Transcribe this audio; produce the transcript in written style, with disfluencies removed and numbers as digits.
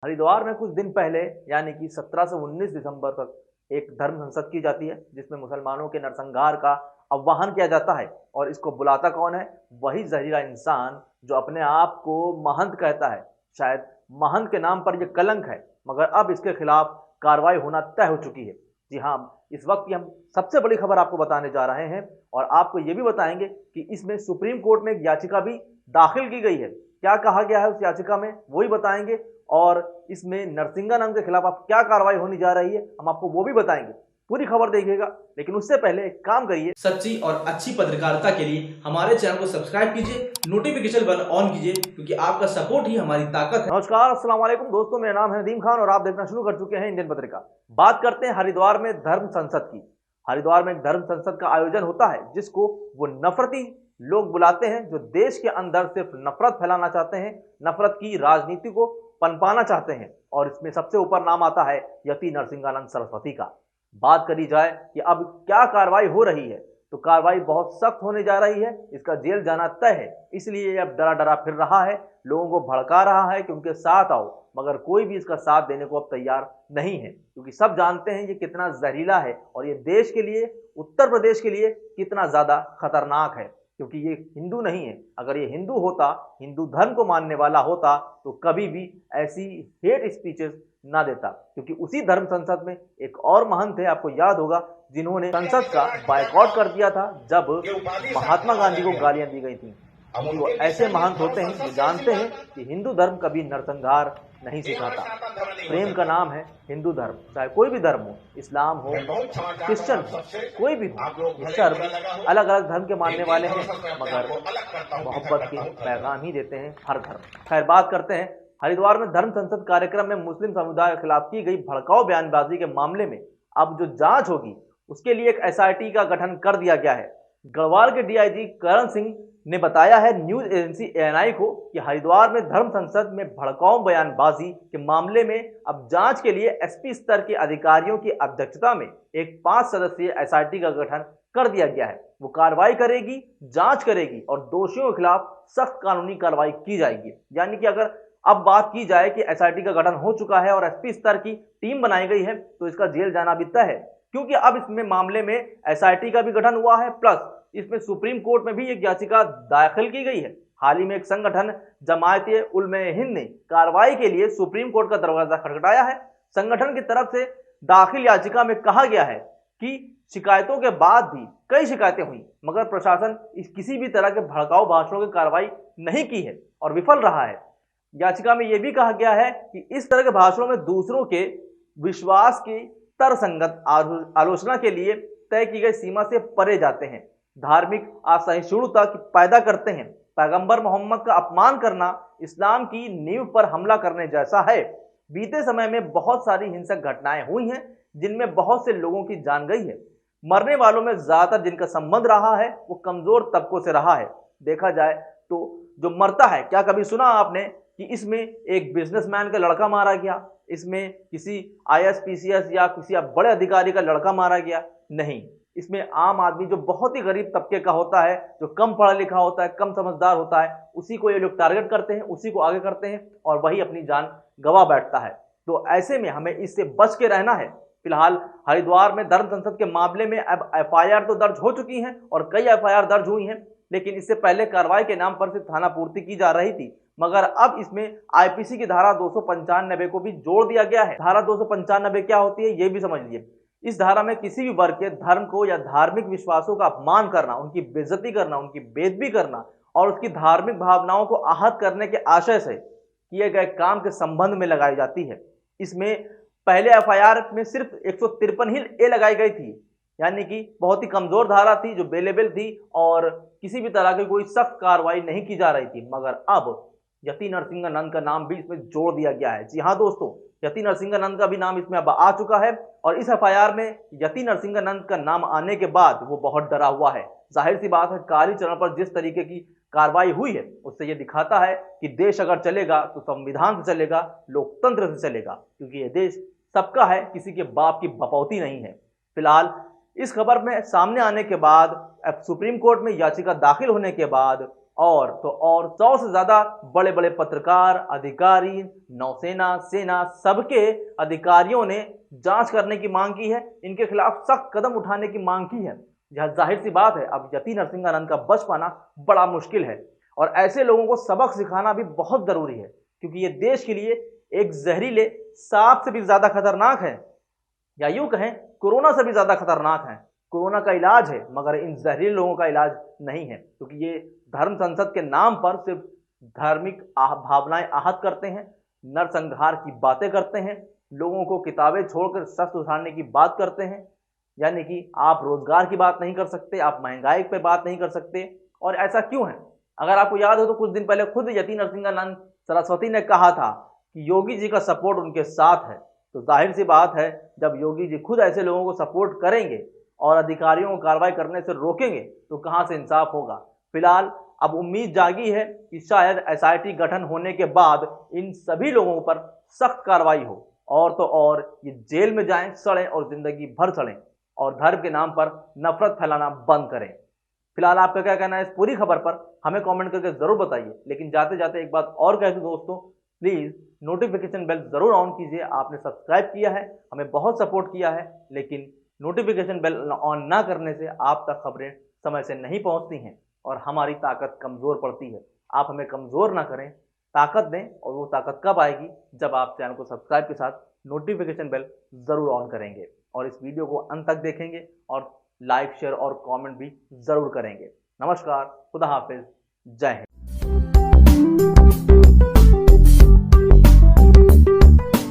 हरिद्वार में कुछ दिन पहले यानी कि 17 से 19 दिसंबर तक एक धर्म संसद की जाती है जिसमें मुसलमानों के नरसंहार का आह्वान किया जाता है। और इसको बुलाता कौन है? वही जहरीला इंसान जो अपने आप को महंत कहता है। शायद महंत के नाम पर यह कलंक है, मगर अब इसके खिलाफ कार्रवाई होना तय हो चुकी है। जी हाँ, इस वक्त की हम सबसे बड़ी खबर आपको बताने जा रहे हैं और आपको ये भी बताएंगे कि इसमें सुप्रीम कोर्ट में एक याचिका भी दाखिल की गई है। क्या कहा गया है उस याचिका में, वही बताएंगे। और इसमें नरसिंहानंद के खिलाफ अब क्या कार्रवाई होने जा रही है, हम आपको वो भी बताएंगे। पूरी खबर देखिएगा, लेकिन उससे पहले एक काम करिए, सच्ची और अच्छी पत्रकारिता के लिए हमारे चैनल को सब्सक्राइब कीजिए, नोटिफिकेशन बेल ऑन कीजिए, क्योंकि आपका सपोर्ट ही हमारी ताकत है। नमस्कार, अस्सलाम वालेकुम दोस्तों, मेरा नाम है नदीम खान और आप देखना शुरू कर चुके हैं इंडियन पत्रिका। बात करते हैं हरिद्वार में धर्म संसद की। हरिद्वार में एक धर्म संसद का आयोजन होता है जिसको वो नफरती लोग बुलाते हैं जो देश के अंदर सिर्फ नफरत फैलाना चाहते हैं, नफरत की राजनीति को पनपाना चाहते हैं। और इसमें सबसे ऊपर नाम आता है यति नरसिंहानंद सरस्वती का। बात करी जाए कि अब क्या कार्रवाई हो रही है, तो कार्रवाई बहुत सख्त होने जा रही है। इसका जेल जाना तय है, इसलिए अब डरा डरा फिर रहा है, लोगों को भड़का रहा है कि उनके साथ आओ, मगर कोई भी इसका साथ देने को अब तैयार नहीं है, क्योंकि सब जानते हैं ये कितना जहरीला है और ये देश के लिए, उत्तर प्रदेश के लिए कितना ज्यादा खतरनाक है। क्योंकि ये हिंदू नहीं है। अगर ये हिंदू होता, हिंदू धर्म को मानने वाला होता, तो कभी भी ऐसी हेट स्पीचेस ना देता। क्योंकि उसी धर्म संसद में एक और महंत थे, आपको याद होगा, जिन्होंने संसद का बायकॉट कर दिया था जब महात्मा गांधी को गालियां दी गई थी। तो ऐसे महंत होते हैं जो जानते हैं कि हिंदू धर्म कभी नरसंहार नहीं सिखाता। प्रेम का नाम है हिंदू धर्म, चाहे कोई भी धर्म हो, इस्लाम हो, क्रिश्चियन हो, कोई भी हो, ये सब अलग अलग धर्म के मानने वाले हैं, मगर मोहब्बत के पैगाम ही देते हैं हर धर्म। खैर, बात करते हैं हरिद्वार में धर्म संसद कार्यक्रम में मुस्लिम समुदाय के खिलाफ की गई भड़काऊ बयानबाजी के मामले में अब जो जांच होगी उसके लिए एक एसआईटी का गठन कर दिया गया है। गढ़वाल के डीआईजी करण सिंह ने बताया है न्यूज एजेंसी एएनआई को कि हरिद्वार में धर्म संसद में भड़काऊ बयानबाजी के मामले में अब जांच के लिए एसपी स्तर के अधिकारियों की अध्यक्षता में एक 5 सदस्यीय एसआईटी का गठन कर दिया गया है। वो कार्रवाई करेगी, जांच करेगी और दोषियों के खिलाफ सख्त कानूनी कार्रवाई की जाएगी। यानी कि अगर अब बात की जाए कि एसआईटी का गठन हो चुका है और एसपी स्तर की टीम बनाई गई है, तो इसका जेल जाना भी तय है, क्योंकि अब इसमें मामले में एसआईटी का भी गठन हुआ है, प्लस इसमें सुप्रीम कोर्ट में भी एक याचिका दाखिल की गई है। हाल ही में एक संगठन जमायते उलमाए हिंद ने कार्रवाई के लिए सुप्रीम कोर्ट का दरवाजा खटखटाया है। संगठन की तरफ से दाखिल याचिका में कहा गया है कि शिकायतों के बाद भी कई शिकायतें हुई, मगर प्रशासन किसी भी तरह के भड़काऊ भाषणों की कार्रवाई नहीं की है और विफल रहा है। याचिका में यह भी कहा गया है कि इस तरह के भाषणों में दूसरों के विश्वास की तर्कसंगत आलोचना के लिए तय की गई सीमा से परे जाते हैं, धार्मिक असहिष्णुता पैदा करते हैं। पैगंबर मोहम्मद का अपमान करना इस्लाम की नींव पर हमला करने जैसा है। बीते समय में बहुत सारी हिंसक घटनाएं हुई हैं जिनमें बहुत से लोगों की जान गई है। मरने वालों में ज्यादातर जिनका संबंध रहा है वो कमजोर तबकों से रहा है। देखा जाए तो जो मरता है, क्या कभी सुना आपने कि इसमें एक बिजनेसमैन का लड़का मारा गया, इसमें किसी आईएएस पीसीएस या किसी बड़े अधिकारी का लड़का मारा गया? नहीं, इसमें आम आदमी जो बहुत ही गरीब तबके का होता है, जो कम पढ़ा लिखा होता है, कम समझदार होता है, उसी को ये लोग टारगेट करते हैं, उसी को आगे करते हैं और वही अपनी जान गंवा बैठता है। तो ऐसे में हमें इससे बच के रहना है। फिलहाल हरिद्वार में धर्म संसद के मामले में अब एफआईआर तो दर्ज हो चुकी हैं और कई एफआईआर दर्ज हुई हैं, लेकिन इससे पहले कार्रवाई के नाम पर सिर्फ थाना पूर्ति की जा रही थी, मगर अब इसमें आईपीसी की धारा 295 को भी जोड़ दिया गया है। धारा 295 क्या होती है ये भी समझ लीजिए। इस धारा में किसी भी वर्ग के धर्म को या धार्मिक विश्वासों का अपमान करना, उनकी बेइज्जती करना, उनकी बेदबी करना और उसकी धार्मिक भावनाओं को आहत करने के आशय से किए गए काम के संबंध में लगाई जाती है। इसमें पहले एफआईआर में सिर्फ 153 ही ए लगाई गई थी, यानी कि बहुत ही कमजोर धारा थी जो बेलेबल थी और किसी भी तरह की कोई सख्त कार्रवाई नहीं की जा रही थी। मगर अब यति नरसिंहानंद का नाम भी इसमें जोड़ दिया गया है। जी हाँ दोस्तों, यति नरसिंहानंद का भी नाम इसमें अब आ चुका है और इस एफआईआर में यति नरसिंहानंद का नाम आने के बाद वो बहुत डरा हुआ है। जाहिर सी बात है, काली चरण पर जिस तरीके की कार्रवाई हुई है उससे ये दिखाता है कि देश अगर चलेगा तो संविधान से चलेगा, लोकतंत्र से चलेगा, क्योंकि ये देश सबका है, किसी के बाप की बपौती नहीं है। फिलहाल इस खबर में सामने आने के बाद, अब सुप्रीम कोर्ट में याचिका दाखिल होने के बाद और तो और 100 से ज्यादा बड़े बड़े पत्रकार, अधिकारी, नौसेना, सेना, सबके अधिकारियों ने जांच करने की मांग की है, इनके खिलाफ सख्त कदम उठाने की मांग की है। यह जाहिर सी बात है, अब यति नरसिंहानंद का बच पाना बड़ा मुश्किल है और ऐसे लोगों को सबक सिखाना भी बहुत जरूरी है, क्योंकि ये देश के लिए एक जहरीले सांप से भी ज्यादा खतरनाक है, या यूं कहें कोरोना से भी ज्यादा खतरनाक है। कोरोना का इलाज है मगर इन जहरीले लोगों का इलाज नहीं है, क्योंकि ये धर्म संसद के नाम पर सिर्फ धार्मिक भावनाएं आहत करते हैं, नरसंहार की बातें करते हैं, लोगों को किताबें छोड़कर शस्त्र उठाने की बात करते हैं। यानी कि आप रोजगार की बात नहीं कर सकते, आप महंगाई पे बात नहीं कर सकते। और ऐसा क्यों है? अगर आपको याद हो तो कुछ दिन पहले खुद यति नरसिंहानंद सरस्वती ने कहा था कि योगी जी का सपोर्ट उनके साथ है। तो जाहिर सी बात है, जब योगी जी खुद ऐसे लोगों को सपोर्ट करेंगे और अधिकारियों को कार्रवाई करने से रोकेंगे तो कहां से इंसाफ होगा। फिलहाल अब उम्मीद जागी है कि शायद एसआईटी गठन होने के बाद इन सभी लोगों पर सख्त कार्रवाई हो और तो और ये जेल में जाएं, सड़ें और जिंदगी भर सड़ें और धर्म के नाम पर नफरत फैलाना बंद करें। फिलहाल आपका क्या कहना है इस पूरी खबर पर, हमें कमेंट करके जरूर बताइए। लेकिन जाते जाते एक बात और कह दूं दोस्तों, प्लीज नोटिफिकेशन बेल जरूर ऑन कीजिए। आपने सब्सक्राइब किया है, हमें बहुत सपोर्ट किया है, लेकिन नोटिफिकेशन बेल ऑन ना करने से आप तक खबरें समय से नहीं पहुंचती हैं और हमारी ताकत कमजोर पड़ती है। आप हमें कमजोर ना करें, ताकत दें। और वो ताकत कब आएगी? जब आप चैनल को सब्सक्राइब के साथ नोटिफिकेशन बेल जरूर ऑन करेंगे और इस वीडियो को अंत तक देखेंगे और लाइक, शेयर और कमेंट भी जरूर करेंगे। नमस्कार, खुदा हाफिज, जय हिंद।